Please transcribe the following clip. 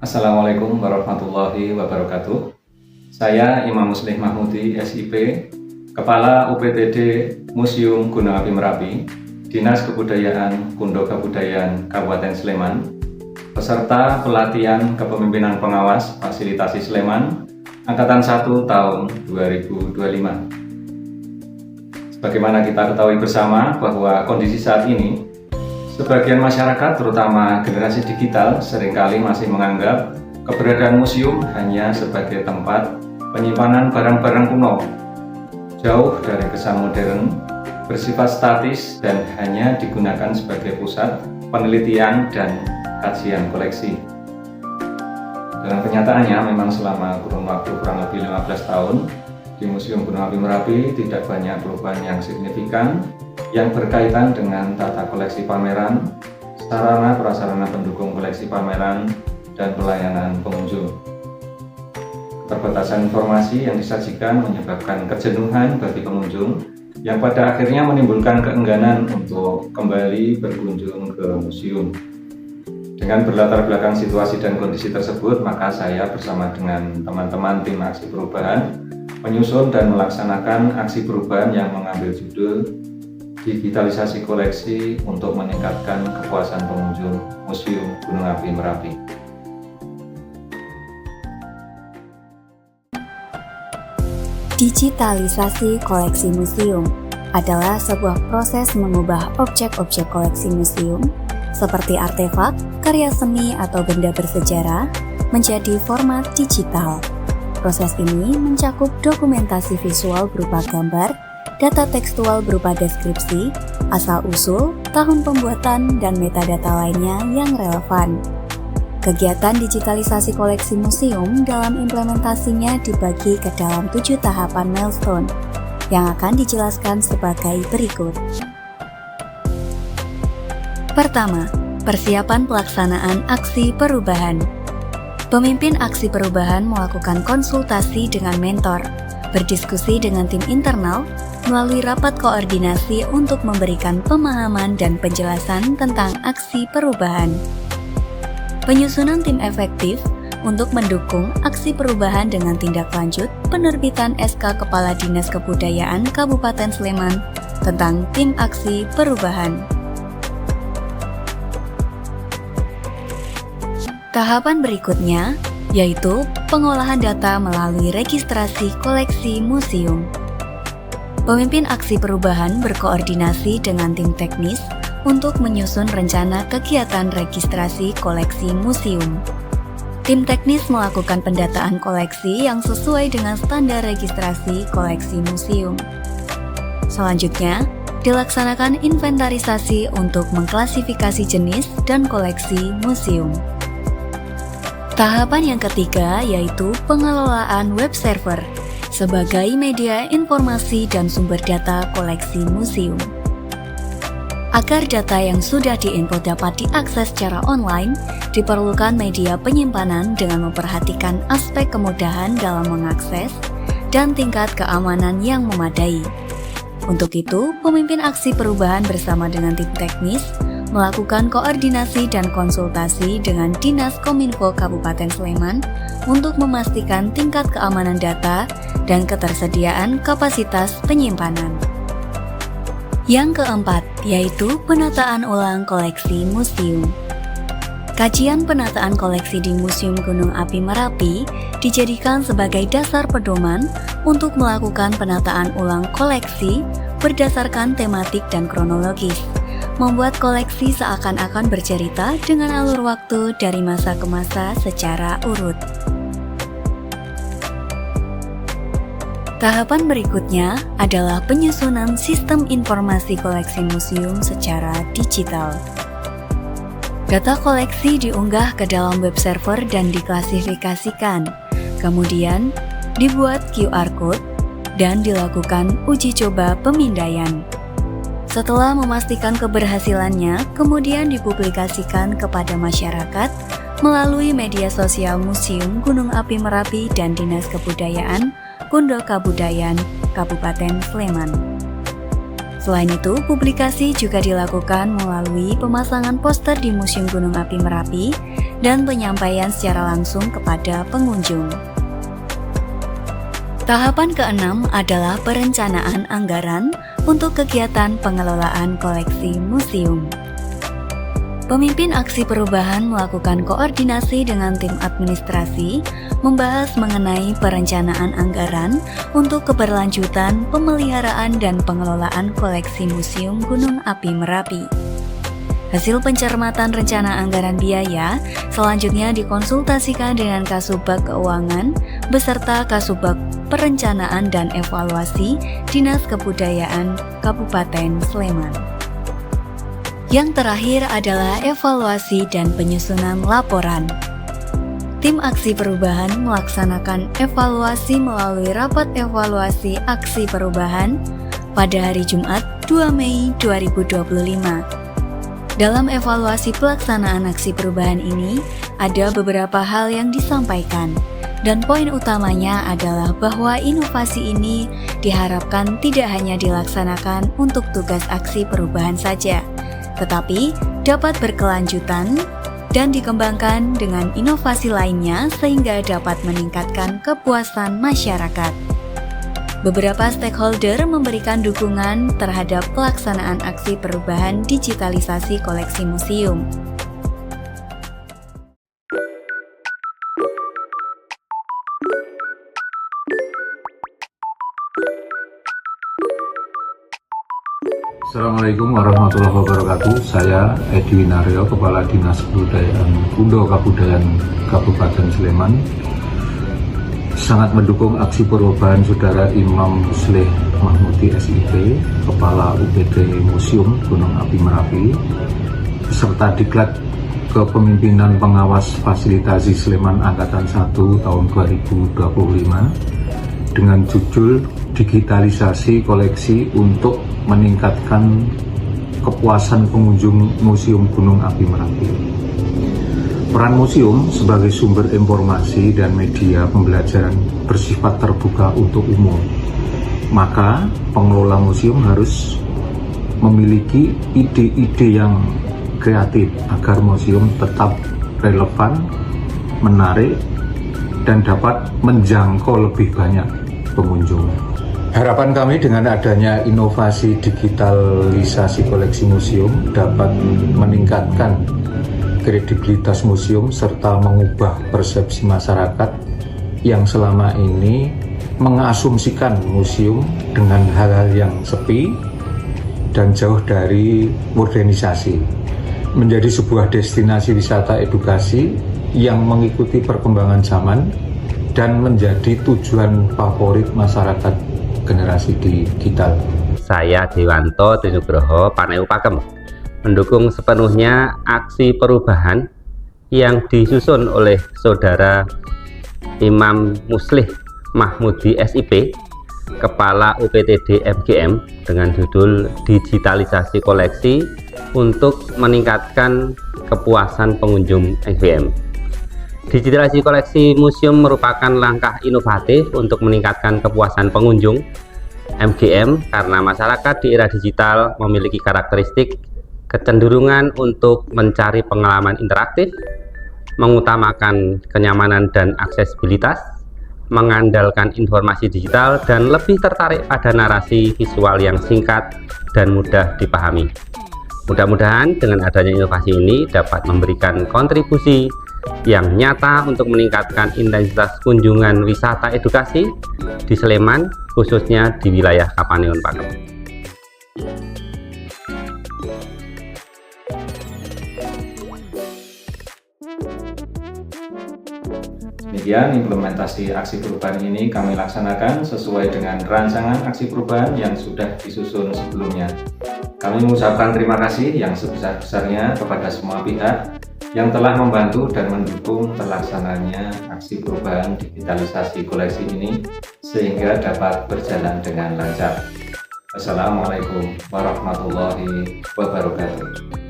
Assalamualaikum warahmatullahi wabarakatuh. Saya Imam Muslih Mahmudi, SIP, Kepala UPTD Museum Gunung Api Merapi, Dinas Kebudayaan Kundo Kabudayaan Kabupaten Sleman, peserta pelatihan kepemimpinan pengawas fasilitasi Sleman, Angkatan 1 tahun 2025. Sebagaimana kita ketahui bersama bahwa kondisi saat ini, sebagian masyarakat, terutama generasi digital, seringkali masih menganggap keberadaan museum hanya sebagai tempat penyimpanan barang-barang kuno, jauh dari kesan modern, bersifat statis, dan hanya digunakan sebagai pusat penelitian dan kajian koleksi. Dalam kenyataannya, memang selama kurun waktu kurang lebih 15 tahun, di Museum Gunung Api Merapi tidak banyak perubahan yang signifikan yang berkaitan dengan tata koleksi pameran, sarana prasarana pendukung koleksi pameran, dan pelayanan pengunjung. Keterbatasan informasi yang disajikan menyebabkan kejenuhan bagi pengunjung yang pada akhirnya menimbulkan keengganan untuk kembali berkunjung ke museum. Dengan berlatar belakang situasi dan kondisi tersebut, maka saya bersama dengan teman-teman tim aksi perubahan menyusun dan melaksanakan aksi perubahan yang mengambil judul digitalisasi koleksi untuk meningkatkan kepuasan pengunjung Museum Gunung Api Merapi. Digitalisasi koleksi museum adalah sebuah proses mengubah objek-objek koleksi museum seperti artefak, karya seni, atau benda bersejarah menjadi format digital. Proses ini mencakup dokumentasi visual berupa gambar, data tekstual berupa deskripsi, asal-usul, tahun pembuatan, dan metadata lainnya yang relevan. Kegiatan digitalisasi koleksi museum dalam implementasinya dibagi ke dalam 7 tahapan milestone yang akan dijelaskan sebagai berikut. Pertama, persiapan pelaksanaan aksi perubahan. Pemimpin aksi perubahan melakukan konsultasi dengan mentor, berdiskusi dengan tim internal, melalui rapat koordinasi untuk memberikan pemahaman dan penjelasan tentang aksi perubahan. Penyusunan tim efektif untuk mendukung aksi perubahan dengan tindak lanjut penerbitan SK Kepala Dinas Kebudayaan Kabupaten Sleman tentang tim aksi perubahan. Tahapan berikutnya yaitu pengolahan data melalui registrasi koleksi museum. Pemimpin aksi perubahan berkoordinasi dengan tim teknis untuk menyusun rencana kegiatan registrasi koleksi museum. Tim teknis melakukan pendataan koleksi yang sesuai dengan standar registrasi koleksi museum. Selanjutnya, dilaksanakan inventarisasi untuk mengklasifikasi jenis dan koleksi museum. Tahapan yang ketiga yaitu pengelolaan web server sebagai media informasi dan sumber data koleksi museum. Agar data yang sudah diinput dapat diakses secara online, diperlukan media penyimpanan dengan memperhatikan aspek kemudahan dalam mengakses dan tingkat keamanan yang memadai. Untuk itu, pemimpin aksi perubahan bersama dengan tim teknis melakukan koordinasi dan konsultasi dengan Dinas Kominfo Kabupaten Sleman untuk memastikan tingkat keamanan data dan ketersediaan kapasitas penyimpanan. Yang keempat, yaitu penataan ulang koleksi museum. Kajian penataan koleksi di Museum Gunung Api Merapi dijadikan sebagai dasar pedoman untuk melakukan penataan ulang koleksi berdasarkan tematik dan kronologis, membuat koleksi seakan-akan bercerita dengan alur waktu dari masa ke masa secara urut. Tahapan berikutnya adalah penyusunan sistem informasi koleksi museum secara digital. Data koleksi diunggah ke dalam web server dan diklasifikasikan, kemudian dibuat QR code dan dilakukan uji coba pemindaian. Setelah memastikan keberhasilannya, kemudian dipublikasikan kepada masyarakat melalui media sosial Museum Gunung Api Merapi dan Dinas Kebudayaan Kundo Kabudayaan Kabupaten Sleman. Selain itu, publikasi juga dilakukan melalui pemasangan poster di Museum Gunung Api Merapi dan penyampaian secara langsung kepada pengunjung. Tahapan keenam adalah perencanaan anggaran untuk kegiatan pengelolaan koleksi museum. Pemimpin aksi perubahan melakukan koordinasi dengan tim administrasi, membahas mengenai perencanaan anggaran untuk keberlanjutan pemeliharaan dan pengelolaan koleksi Museum Gunung Api Merapi. Hasil pencermatan rencana anggaran biaya selanjutnya dikonsultasikan dengan Kasubag Keuangan beserta Kasubag Perencanaan dan Evaluasi Dinas Kebudayaan Kabupaten Sleman. Yang terakhir adalah evaluasi dan penyusunan laporan. Tim Aksi Perubahan melaksanakan evaluasi melalui rapat evaluasi aksi perubahan pada hari Jumat 2 Mei 2025. Dalam evaluasi pelaksanaan aksi perubahan ini, ada beberapa hal yang disampaikan, dan poin utamanya adalah bahwa inovasi ini diharapkan tidak hanya dilaksanakan untuk tugas aksi perubahan saja, tetapi dapat berkelanjutan dan dikembangkan dengan inovasi lainnya sehingga dapat meningkatkan kepuasan masyarakat. Beberapa stakeholder memberikan dukungan terhadap pelaksanaan aksi perubahan digitalisasi koleksi museum. Assalamualaikum warahmatullahi wabarakatuh. Saya Edi Winaryo, Kepala Dinas Kebudayaan Kundo Kabupaten Sleman, sangat mendukung aksi perubahan Saudara Imam Muslih Mahmudi SIP, Kepala UPT Museum Gunung Api Merapi, serta Diklat Kepemimpinan Pengawas Fasilitasi Sleman Angkatan 1 tahun 2025 dengan judul Digitalisasi Koleksi untuk meningkatkan kepuasan pengunjung Museum Gunung Api Merapi. Peran museum sebagai sumber informasi dan media pembelajaran bersifat terbuka untuk umum. Maka pengelola museum harus memiliki ide-ide yang kreatif agar museum tetap relevan, menarik, dan dapat menjangkau lebih banyak pengunjung. Harapan kami dengan adanya inovasi digitalisasi koleksi museum dapat meningkatkan kredibilitas museum serta mengubah persepsi masyarakat yang selama ini mengasumsikan museum dengan hal-hal yang sepi dan jauh dari modernisasi, menjadi sebuah destinasi wisata edukasi yang mengikuti perkembangan zaman dan menjadi tujuan favorit masyarakat generasi digital. Saya Dewanto Tinugroho Paneu Pakem mendukung sepenuhnya aksi perubahan yang disusun oleh Saudara Imam Muslih Mahmudi SIP, Kepala UPTD MGM, dengan judul Digitalisasi Koleksi untuk meningkatkan kepuasan pengunjung MGM. Digitalisasi koleksi museum merupakan langkah inovatif untuk meningkatkan kepuasan pengunjung MGM karena masyarakat di era digital memiliki karakteristik kecenderungan untuk mencari pengalaman interaktif, mengutamakan kenyamanan dan aksesibilitas, mengandalkan informasi digital, dan lebih tertarik pada narasi visual yang singkat dan mudah dipahami. Mudah-mudahan dengan adanya inovasi ini dapat memberikan kontribusi yang nyata untuk meningkatkan intensitas kunjungan wisata edukasi di Sleman, khususnya di wilayah Kapanewon Pakem. Demikian implementasi aksi perubahan ini kami laksanakan sesuai dengan rancangan aksi perubahan yang sudah disusun sebelumnya. Kami mengucapkan terima kasih yang sebesar-besarnya kepada semua pihak yang telah membantu dan mendukung terlaksananya aksi perubahan digitalisasi koleksi ini sehingga dapat berjalan dengan lancar. Wassalamualaikum warahmatullahi wabarakatuh.